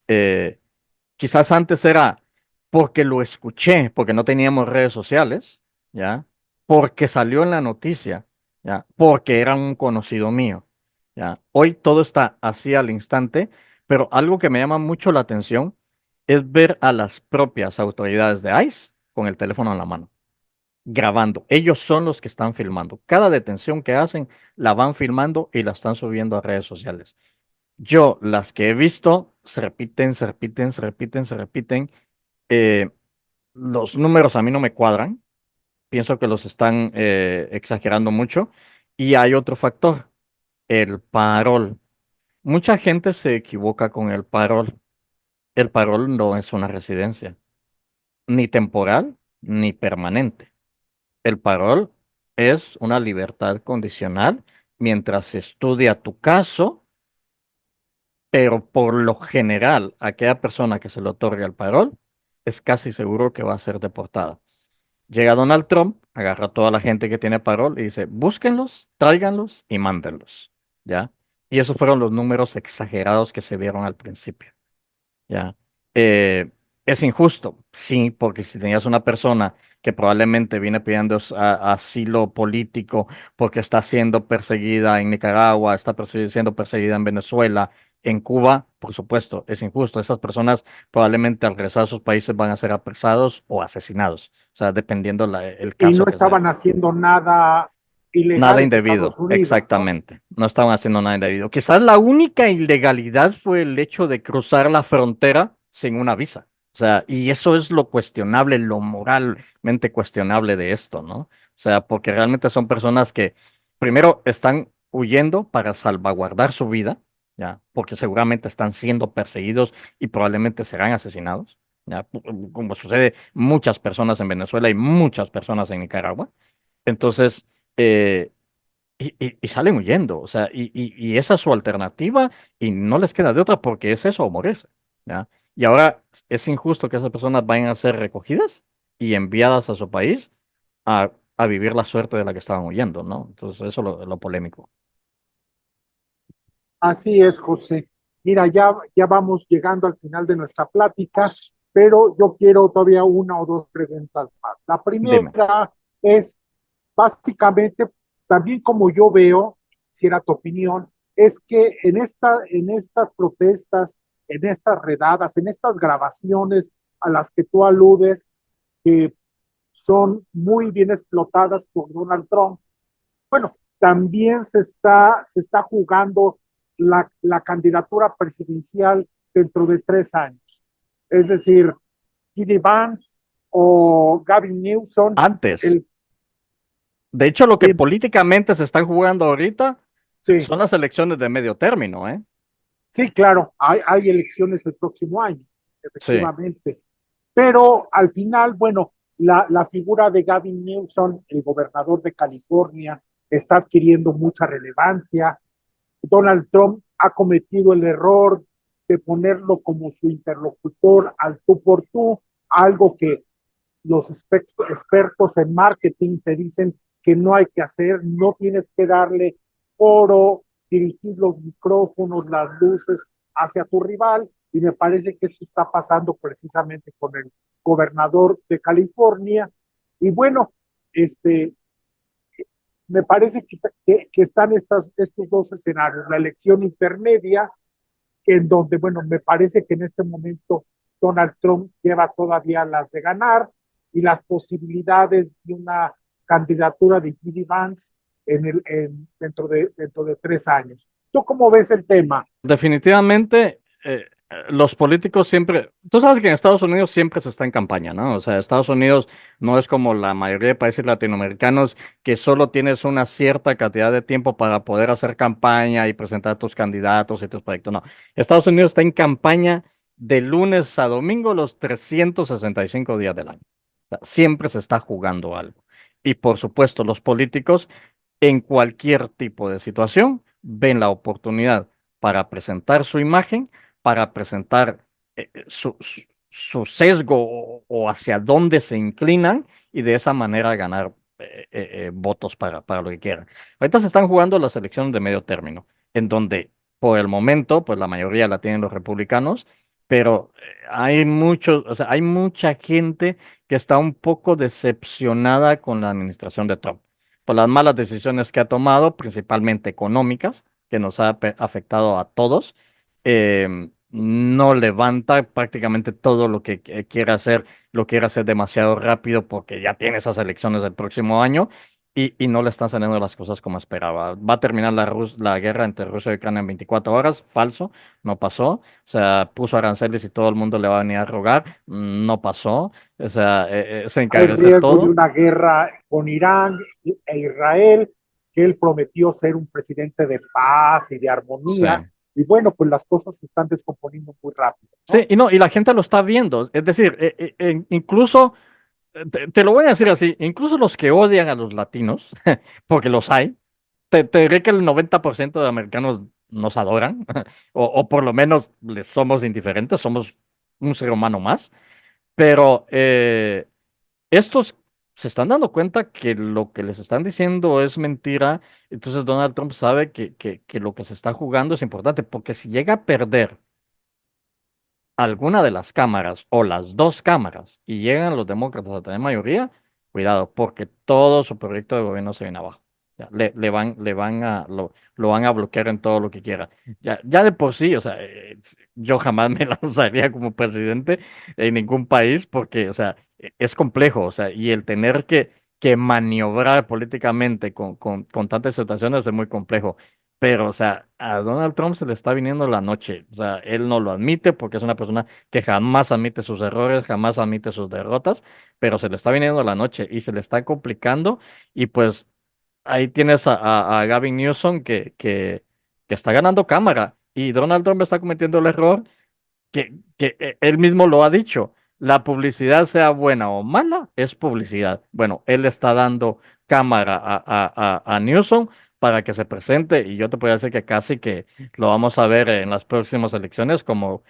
Eh, Quizás antes era porque lo escuché, porque no teníamos redes sociales, ¿ya? Porque salió en la noticia, ¿ya? Porque era un conocido mío, ¿ya? Hoy todo está así al instante, pero algo que me llama mucho la atención es ver a las propias autoridades de ICE con el teléfono en la mano, grabando. Ellos son los que están filmando. Cada detención que hacen la van filmando y la están subiendo a redes sociales. Yo, las que he visto, se repiten, se repiten, se repiten, se repiten. Eh, los números a mí no me cuadran. Pienso que los están exagerando mucho. Y hay otro factor, el parol. Mucha gente se equivoca con el parol. El parol no es una residencia, ni temporal ni permanente. El parol es una libertad condicional mientras se estudia tu caso, pero por lo general, aquella persona que se le otorga el parol es casi seguro que va a ser deportada. Llega Donald Trump, agarra a toda la gente que tiene parol y dice, búsquenlos, tráiganlos y mándenlos, ¿ya? Y esos fueron los números exagerados que se vieron al principio. Ya. Eh, es injusto, sí, porque si tenías una persona que probablemente viene pidiendo asilo político porque está siendo perseguida en Nicaragua, está siendo perseguida en Venezuela, en Cuba, por supuesto, es injusto. Esas personas probablemente al regresar a sus países van a ser apresados o asesinados, o sea, dependiendo el Y no caso que sea. estaban haciendo nada Nada ilegal en Estados indebido, Unidos, ¿no? exactamente. No estaban haciendo nada indebido. Quizás la única ilegalidad fue el hecho de cruzar la frontera sin una visa. O sea, y eso es lo cuestionable, lo moralmente cuestionable de esto, ¿no? O sea, porque realmente son personas que primero están huyendo para salvaguardar su vida, ¿ya? Porque seguramente están siendo perseguidos y probablemente serán asesinados, ¿ya? Como sucede muchas personas en Venezuela y muchas personas en Nicaragua. Entonces, eh, y salen huyendo, o sea, y esa es su alternativa y no les queda de otra porque es eso o morirse, ¿ya? Y ahora es injusto que esas personas vayan a ser recogidas y enviadas a su país a vivir la suerte de la que estaban huyendo, ¿no? Entonces, eso es lo polémico. Así es, José. Mira, ya vamos llegando al final de nuestra plática, pero yo quiero todavía una o dos preguntas más. La Dime. primera es, básicamente, también como yo veo, si era tu opinión, es que en estas protestas, en estas redadas, en estas grabaciones a las que tú aludes, que son muy bien explotadas por Donald Trump, bueno, también se está jugando la candidatura presidencial dentro de 3 años. Es decir, J.D. Vance o Gavin Newsom, Antes, el, de hecho, lo que sí, políticamente se están jugando ahorita sí, son las elecciones de medio término, ¿eh? sí, claro, hay elecciones el próximo año, Sí. efectivamente. Pero al final, bueno, la figura de Gavin Newsom, el gobernador de California, está adquiriendo mucha relevancia. Donald Trump ha cometido el error de ponerlo como su interlocutor al tú por tú, algo que los expertos en marketing te dicen que no hay que hacer, no tienes que darle oro, dirigir los micrófonos, las luces hacia tu rival, y me parece que eso está pasando precisamente con el gobernador de California. Y bueno, este, me parece que están estos dos escenarios, la elección intermedia, en donde, bueno, me parece que en este momento Donald Trump lleva todavía las de ganar y las posibilidades de una candidatura de J.D. Vance dentro de 3 años. ¿Tú cómo ves el tema? Definitivamente, los políticos siempre, tú sabes que en Estados Unidos siempre se está en campaña, ¿no? O sea, Estados Unidos no es como la mayoría de países latinoamericanos que solo tienes una cierta cantidad de tiempo para poder hacer campaña y presentar tus candidatos y tus proyectos. No, Estados Unidos está en campaña de lunes a domingo los 365 días del año. O sea, siempre se está jugando algo. Y por supuesto, los políticos en cualquier tipo de situación ven la oportunidad para presentar su imagen, para presentar su sesgo o hacia dónde se inclinan y de esa manera ganar votos para lo que quieran. Ahorita se están jugando las elecciones de medio término, en donde por el momento, pues la mayoría la tienen los republicanos, pero hay muchos, o sea, hay mucha gente que está un poco decepcionada con la administración de Trump por las malas decisiones que ha tomado, principalmente económicas, que nos ha afectado a todos. No levanta prácticamente todo lo que quiere hacer, lo quiere hacer demasiado rápido porque ya tiene esas elecciones del próximo año y no le están saliendo las cosas como esperaba. Va a terminar la guerra entre Rusia y Ucrania en 24 horas, falso, no pasó. O sea, puso aranceles y todo el mundo le va a venir a rogar, no pasó. O sea, se Hay encarece riesgo de todo. una guerra con Irán e Israel, que él prometió ser un presidente de paz y de Sí. armonía, y bueno, pues las cosas se están descomponiendo muy rápido, Sí, ¿no? y no, y la gente lo está viendo. Es decir, incluso, te lo voy a decir así, incluso los que odian a los latinos, porque los hay, te diré que el 90% de americanos nos adoran, o por lo menos les somos indiferentes, somos un ser humano más, pero estos se están dando cuenta que lo que les están diciendo es mentira, entonces Donald Trump sabe que lo que se está jugando es importante, porque si llega a perder alguna de las cámaras o las dos cámaras y llegan los demócratas a tener mayoría, cuidado, porque todo su proyecto de gobierno se viene abajo. Ya, lo van a bloquear en todo lo que quiera. Ya de por sí, o sea, yo jamás me lanzaría como presidente en ningún país porque, o sea, es complejo, o sea, y el tener que maniobrar políticamente con tantas situaciones es muy complejo. Pero, o sea, a Donald Trump se le está viniendo la noche. O sea, él no lo admite porque es una persona que jamás admite sus errores, jamás admite sus derrotas, pero se le está viniendo la noche y se le está complicando. Y pues ahí tienes a Gavin Newsom que está ganando cámara y Donald Trump está cometiendo el error que él mismo lo ha dicho, la publicidad sea buena o mala, es publicidad. Bueno, él está dando cámara a Newsom para que se presente y yo te puedo decir que casi que lo vamos a ver en las próximas elecciones como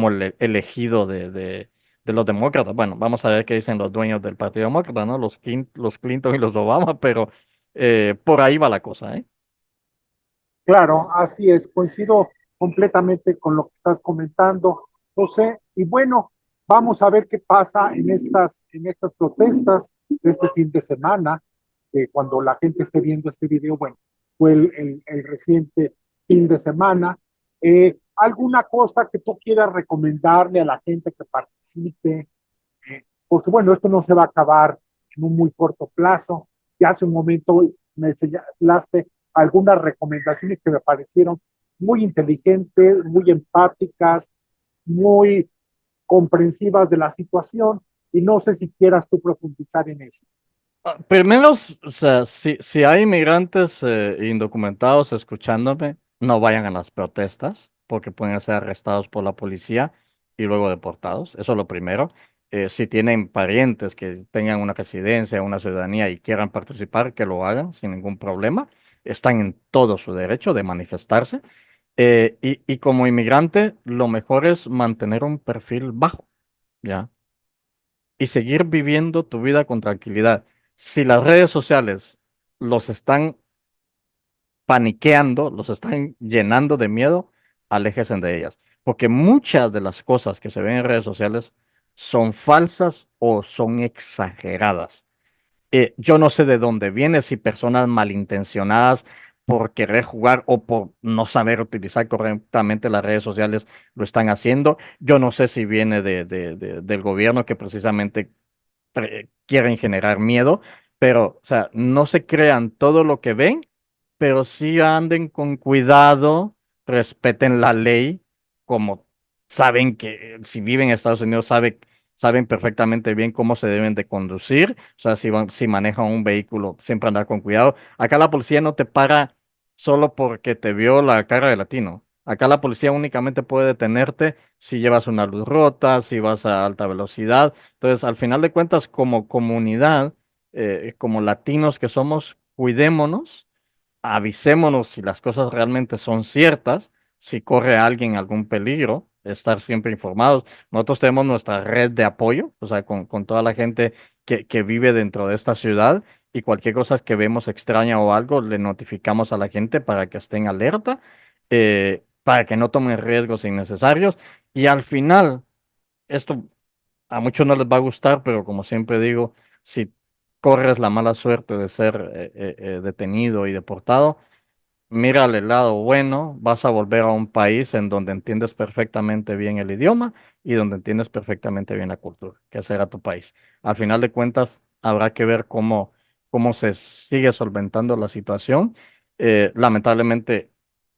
el elegido de los demócratas. Bueno, vamos a ver qué dicen los dueños del Partido Demócrata, ¿no? Los Clinton y los Obama, pero por ahí va la cosa, ¿eh? Claro, así es, coincido completamente con lo que estás comentando, José. Y bueno, vamos a ver qué pasa en estas protestas de este fin de semana, que cuando la gente esté viendo este video, bueno, fue el reciente fin de semana. ¿Alguna cosa que tú quieras recomendarle a la gente que participe? Porque bueno, esto no se va a acabar en un muy corto plazo. Ya hace un momento me señalaste algunas recomendaciones que me parecieron muy inteligentes, muy empáticas, muy comprensivas de la situación, y no sé si quieras tú profundizar en eso. Primero, o sea, si hay inmigrantes indocumentados escuchándome, no vayan a las protestas porque pueden ser arrestados por la policía y luego deportados. Eso es lo primero. Si tienen parientes que tengan una residencia, una ciudadanía y quieran participar, que lo hagan sin ningún problema. Están en todo su derecho de manifestarse. Y como inmigrante, lo mejor es mantener un perfil bajo, ¿ya? Y seguir viviendo tu vida con tranquilidad. Si las redes sociales los están paniqueando, los están llenando de miedo, aléjense de ellas. Porque muchas de las cosas que se ven en redes sociales son falsas o son exageradas. Yo no sé de dónde viene, si personas malintencionadas por querer jugar o por no saber utilizar correctamente las redes sociales lo están haciendo. Yo no sé si viene del gobierno que precisamente quieren generar miedo, pero, o sea, no se crean todo lo que ven, pero sí anden con cuidado, respeten la ley, como saben que si viven en Estados Unidos saben perfectamente bien cómo se deben de conducir, o sea, si manejan un vehículo, siempre andar con cuidado. Acá la policía no te para solo porque te vio la cara de latino. Acá la policía únicamente puede detenerte si llevas una luz rota, si vas a alta velocidad. Entonces, al final de cuentas, como comunidad, como latinos que somos, cuidémonos, avisémonos si las cosas realmente son ciertas, si corre alguien algún peligro, estar siempre informados. Nosotros tenemos nuestra red de apoyo, o sea, con toda la gente que vive dentro de esta ciudad y cualquier cosa que vemos extraña o algo, le notificamos a la gente para que estén alerta, para que no tomen riesgos innecesarios. Y al final, esto a muchos no les va a gustar, pero como siempre digo, si corres la mala suerte de ser detenido y deportado, mírale el lado bueno, vas a volver a un país en donde entiendes perfectamente bien el idioma y donde entiendes perfectamente bien la cultura, que será tu país. Al final de cuentas, habrá que ver cómo se sigue solventando la situación. Lamentablemente,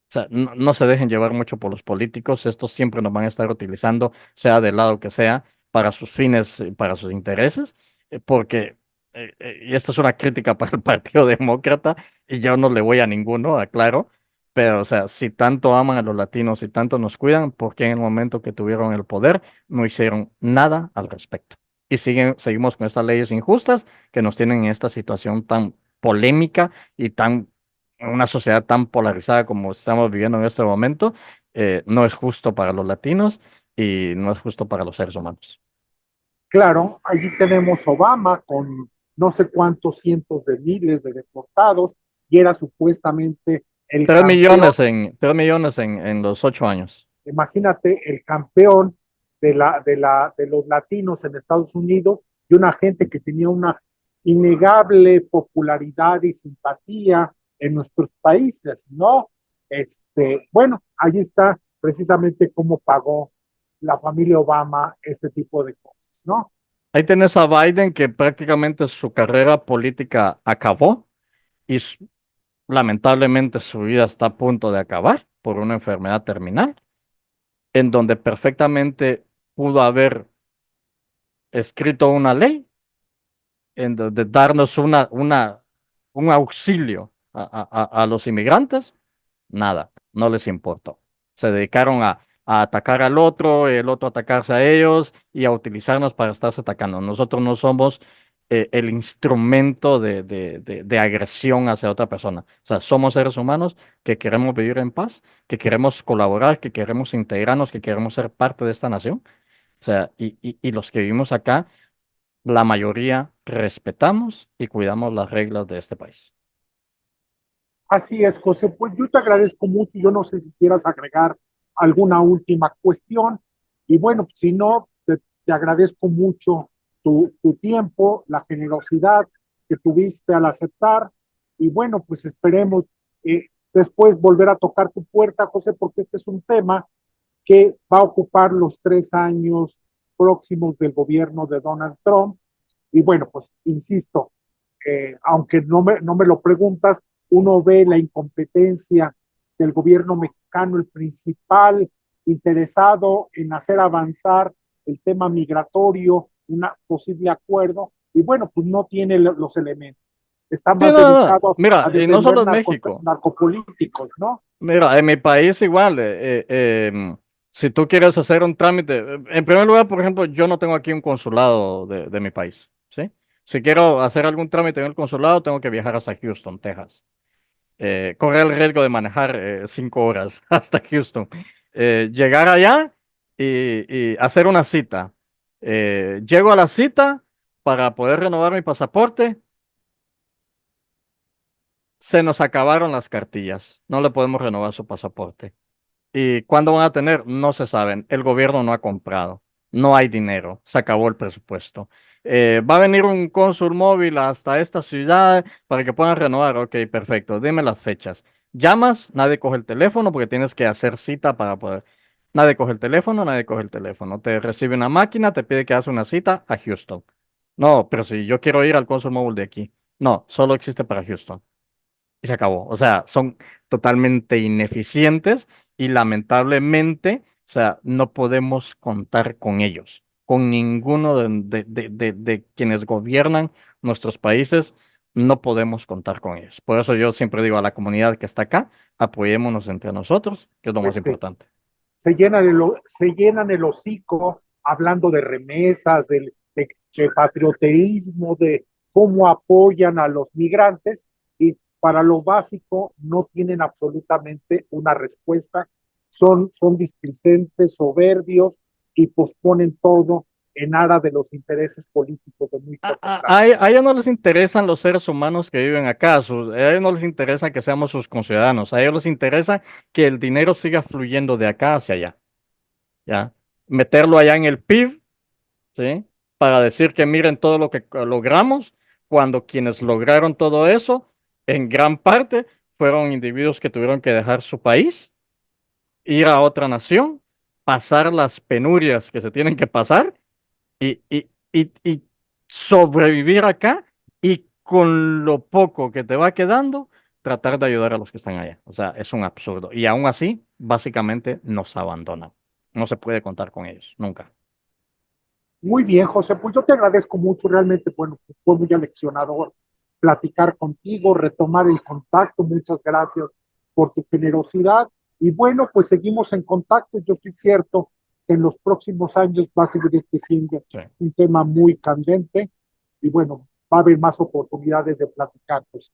o sea, no se dejen llevar mucho por los políticos, estos siempre nos van a estar utilizando, sea del lado que sea, para sus fines, para sus intereses, porque, y esto es una crítica para el Partido Demócrata, y yo no le voy a ninguno, aclaro, pero o sea, si tanto aman a los latinos y tanto nos cuidan, ¿por qué en el momento que tuvieron el poder no hicieron nada al respecto? Y seguimos con estas leyes injustas que nos tienen en esta situación tan polémica y tan, en una sociedad tan polarizada como estamos viviendo en este momento, no es justo para los latinos y no es justo para los seres humanos. Claro, allí tenemos Obama con no sé cuántos cientos de miles de deportados y era supuestamente el 3 millones campeón. en los 8 años. Imagínate el campeón de los latinos en Estados Unidos y una gente que tenía una innegable popularidad y simpatía en nuestros países, ¿no? Bueno, ahí está precisamente cómo pagó la familia Obama este tipo de cosas, ¿no? Ahí tenés a Biden que prácticamente su carrera política acabó y lamentablemente su vida está a punto de acabar por una enfermedad terminal, en donde perfectamente pudo haber escrito una ley en donde darnos un auxilio a los inmigrantes. Nada, no les importó. Se dedicaron a atacar al otro, el otro a atacarse a ellos y a utilizarnos para estarse atacando. Nosotros no somos el instrumento de agresión hacia otra persona. O sea, somos seres humanos que queremos vivir en paz, que queremos colaborar, que queremos integrarnos, que queremos ser parte de esta nación. O sea, y los que vivimos acá, la mayoría respetamos y cuidamos las reglas de este país. Así es, José. Pues yo te agradezco mucho. Yo no sé si quieras agregar alguna última cuestión. Y bueno, si no, te agradezco mucho tu tiempo, la generosidad que tuviste al aceptar. Y bueno, pues esperemos después volver a tocar tu puerta, José, porque este es un tema que va a ocupar los 3 años próximos del gobierno de Donald Trump. Y bueno, pues insisto, aunque no me lo preguntas, uno ve la incompetencia del gobierno mexicano, el principal interesado en hacer avanzar el tema migratorio, un posible acuerdo, y bueno, pues no tiene los elementos. Está Sí, más no, no. dedicado Mira, a y no defender solo en México. narcopolíticos, ¿no? Mira, en mi país igual, si tú quieres hacer un trámite, en primer lugar, por ejemplo, yo no tengo aquí un consulado de mi país, ¿sí? Si quiero hacer algún trámite en el consulado, tengo que viajar hasta Houston, Texas. Correr el riesgo de manejar 5 horas hasta Houston. Llegar allá y hacer una cita. Llego a la cita para poder renovar mi pasaporte. Se nos acabaron las cartillas. No le podemos renovar su pasaporte. ¿Y cuándo van a tener? No se saben. El gobierno no ha comprado. No hay dinero. Se acabó el presupuesto. Va a venir un cónsul móvil hasta esta ciudad para que puedan renovar. Ok, perfecto. Dime las fechas. Llamas, nadie coge el teléfono porque tienes que hacer cita para poder. Nadie coge el teléfono, nadie coge el teléfono. Te recibe una máquina, te pide que hagas una cita a Houston. No, pero si yo quiero ir al cónsul móvil de aquí. No, solo existe para Houston y se acabó. O sea, son totalmente ineficientes y lamentablemente, o sea, no podemos contar con ellos, con ninguno de quienes gobiernan nuestros países, no podemos contar con ellos. Por eso yo siempre digo a la comunidad que está acá, apoyémonos entre nosotros, que es lo más Pues importante. se llenan el hocico hablando de remesas, de patrioterismo, de cómo apoyan a los migrantes y para lo básico no tienen absolutamente una respuesta, son displicentes, soberbios y posponen todo en aras de los intereses políticos de muy corto plazo. A ellos no les interesan los seres humanos que viven acá, a ellos no les interesa que seamos sus conciudadanos, a ellos les interesa que el dinero siga fluyendo de acá hacia allá. ¿Ya? Meterlo allá en el PIB, ¿sí? Para decir que miren todo lo que logramos, cuando quienes lograron todo eso, en gran parte, fueron individuos que tuvieron que dejar su país, ir a otra nación, pasar las penurias que se tienen que pasar y sobrevivir acá y con lo poco que te va quedando, tratar de ayudar a los que están allá. O sea, es un absurdo. Y aún así, básicamente nos abandonan. No se puede contar con ellos, nunca. Muy bien, José, pues yo te agradezco mucho, realmente, bueno, pues fue muy aleccionador platicar contigo, retomar el contacto, muchas gracias por tu generosidad y bueno, pues seguimos en contacto, yo estoy cierto que en los próximos años va a seguir este siendo Sí. un tema muy candente y bueno, va a haber más oportunidades de platicar. Pues.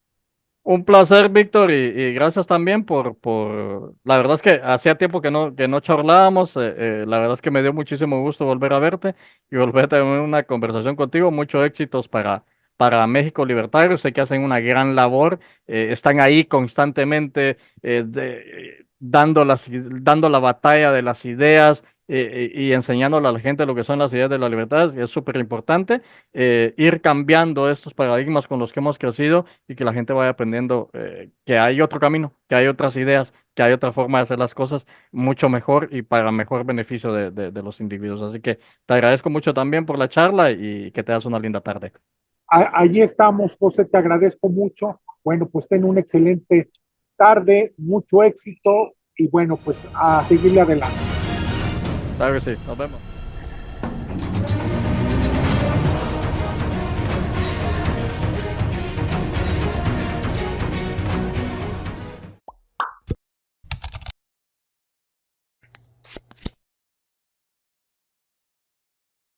Un placer, Víctor, y gracias también la verdad es que hacía tiempo que no charlábamos, la verdad es que me dio muchísimo gusto volver a verte y volver a tener una conversación contigo, muchos éxitos para México Libertario. Sé que hacen una gran labor, están ahí constantemente dando la batalla de las ideas y enseñándole a la gente lo que son las ideas de la libertad. Es súper importante ir cambiando estos paradigmas con los que hemos crecido y que la gente vaya aprendiendo que hay otro camino, que hay otras ideas, que hay otra forma de hacer las cosas mucho mejor y para mejor beneficio de los individuos. Así que te agradezco mucho también por la charla y que te das una linda tarde. Allí estamos, José, te agradezco mucho. Bueno, pues ten una excelente tarde, mucho éxito y bueno, pues a seguirle adelante. Claro que sí, nos vemos.